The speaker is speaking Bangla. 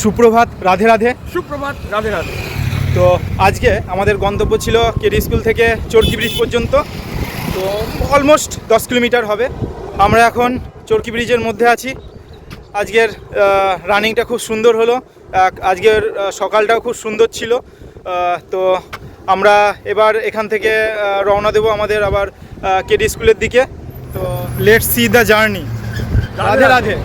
সুপ্রভাত, রাধে রাধে। সুপ্রভাত, রাধে রাধে। তো আজকে আমাদের গন্তব্য ছিল কেডি স্কুল থেকে চরকি ব্রিজ পর্যন্ত। তো অলমোস্ট 10 কিলোমিটার হবে। আমরা এখন চরকি ব্রিজের মধ্যে আছি। আজকের রানিংটা খুব সুন্দর হলো। আজকের সকালটাও খুব সুন্দর ছিল। তো আমরা এবার এখান থেকে রওনা দেব আমাদের আবার কেডি স্কুলের দিকে। তো let's see the journey. Radhe Radhe.